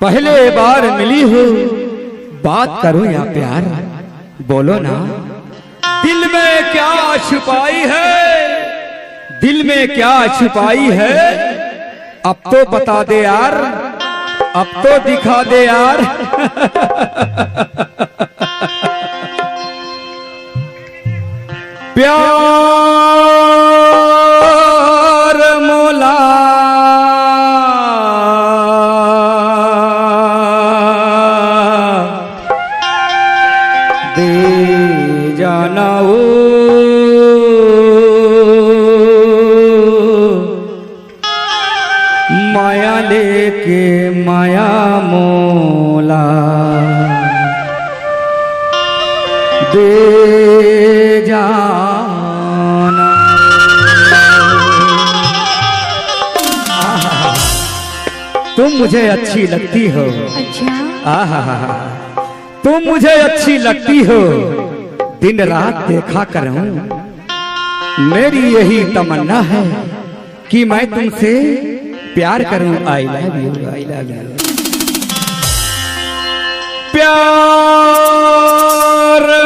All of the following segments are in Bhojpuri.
पहले बार मिली हो, बात करो या प्यार, बोलो ना। दिल में क्या छुपाई है, दिल में क्या छुपाई है, अब तो बता दे यार, अब तो दिखा दे यार। प्यार मोला दे जाना ओ माया लेके माया मोला दे जाना। तुम मुझे अच्छी लगती हो। अच्छा। आहा, तुम मुझे अच्छी लगती हो, दिन रात देखा करूं। मेरी यही तमन्ना है कि मैं तुमसे प्यार करूं। I love you, I love you. प्यार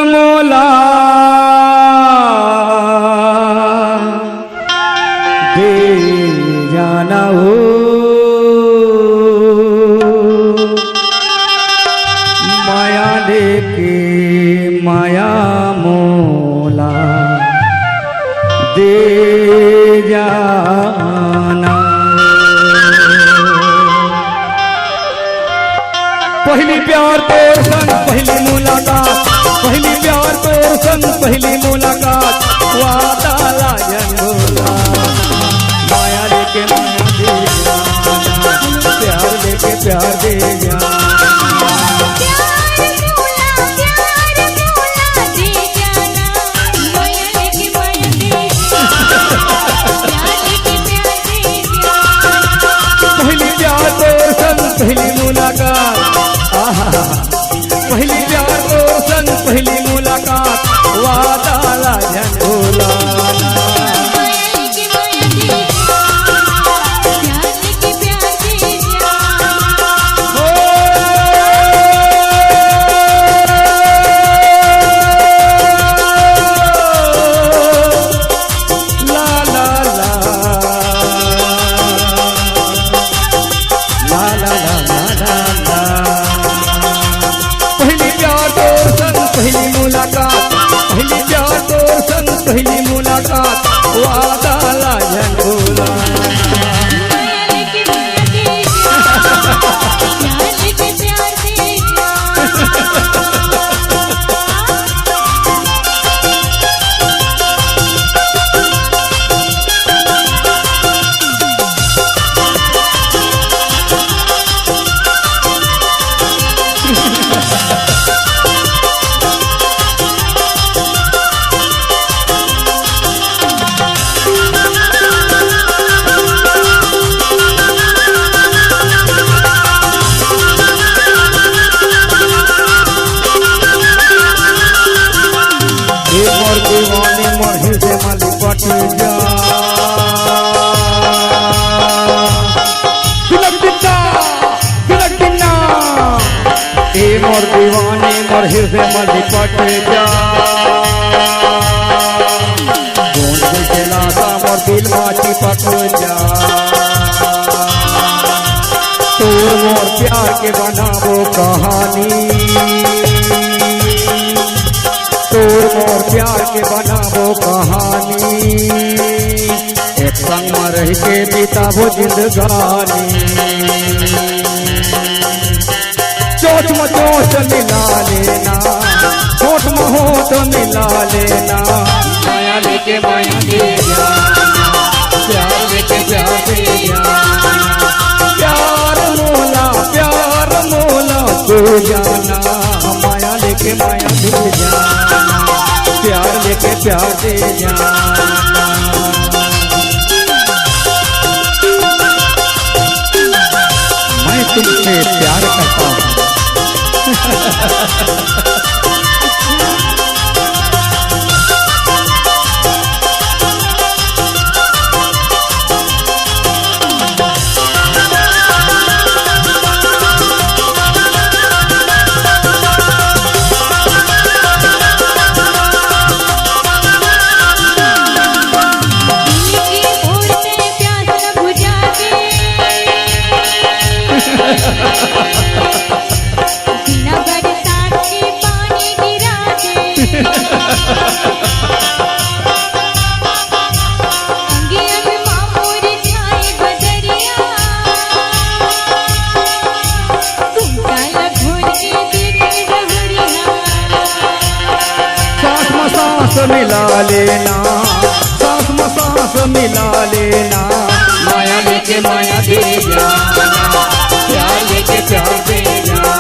मोला दे जाना हो माया लेके माया मोला दे जाना। पहली प्यार तोर संग पहली मुलाकात, पहली प्यार तोर संग पहली मुलाकात, वादा लाजन बोला माया लेके माया दे जाना, प्यार लेके प्यार दे जाना। पहली प्यार तोर संग पहली मुलाकात, पहली प्यार तोर संग पहली मुलाकात, वादा लाजन बोला। पहली मुलाकात, वादा लाजन बोला। दीवाने मरही से माली पट जा ए मोर दीवाने मरही से माली पट जा। गोंद के लाता मोर दिल माटी पट जा। तोर मोर प्यार के बनाबो कहानी, तोर मोर प्यार के बनाबो कहानी, एक संग में रह के बिताबो जिंदगानी। चोट में चोट मिला लेना, होठ में होठ मिला लेना, माया लेके माया दे जाना, प्यार लेके प्यार दे जाना। प्यार मोला दे जाना, माया लेके माया दे जाना, प्यार लेके प्यार दे जाना। मैं तुमसे प्यार करता हूँ। बिना बरसात के पानी गिरा दे, अंगे अंग मामूर छाए बदरिया, तुम काला घोर के देखे डहुरिया। सांस में सांस मिला लेना, सांस में सांस मिला लेना, माया लेके माया दे जाना, प्यार लेके प्यार दे जाना।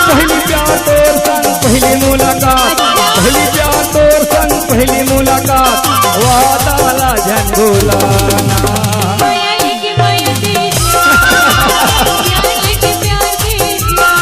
पहली प्यार तोर संग पहली मुलाकात, पहली प्यार तोर संग पहली मुलाकात, वादा ला झंडोलाना। माया लेके माया दे जाना, प्यार लेके प्यार दे जाना।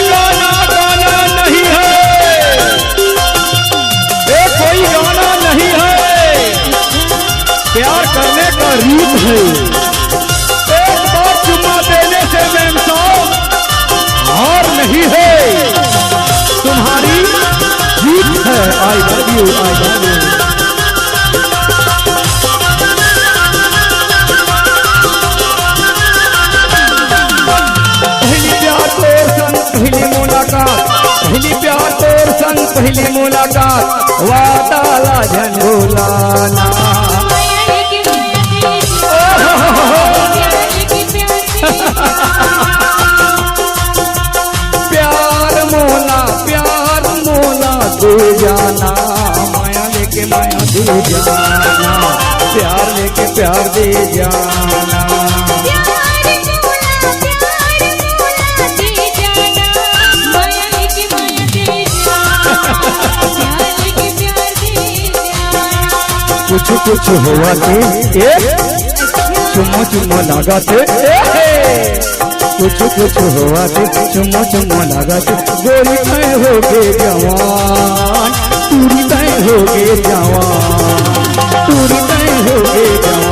गाना गाना नहीं है, कोई गाना नहीं है, प्यार करने का रीत है। एक बार चुम्मा देने से मैम साहब हार नहीं है, तुम्हारी जीत है। I love you, I love you. पहली प्यार तोर संग पहली मुलाकात, पहली प्यार तोर संग पहली मुलाकात, वादा ला झंडोलाना। माया लेके माया दे जाना, प्यार लेके प्यार दे जाना। प्यार मोला दे जाना, माया लेके माया दे जाना, प्यार लेके प्यार दे जाना। प्यार मोला दे जाना, माया लेके माया दे जाना, प्यार लेके प्यार दे जाना। कुछ कुछ हुआ थे चुम्मो चुम्मो लगा थे, कुछ कुछ हुआ थे चुम्मो चुम्मो लगा थे। गोरी तय हो गए जवान, पूरी तय हो गए जवान, पूरी तय हो गए जवान।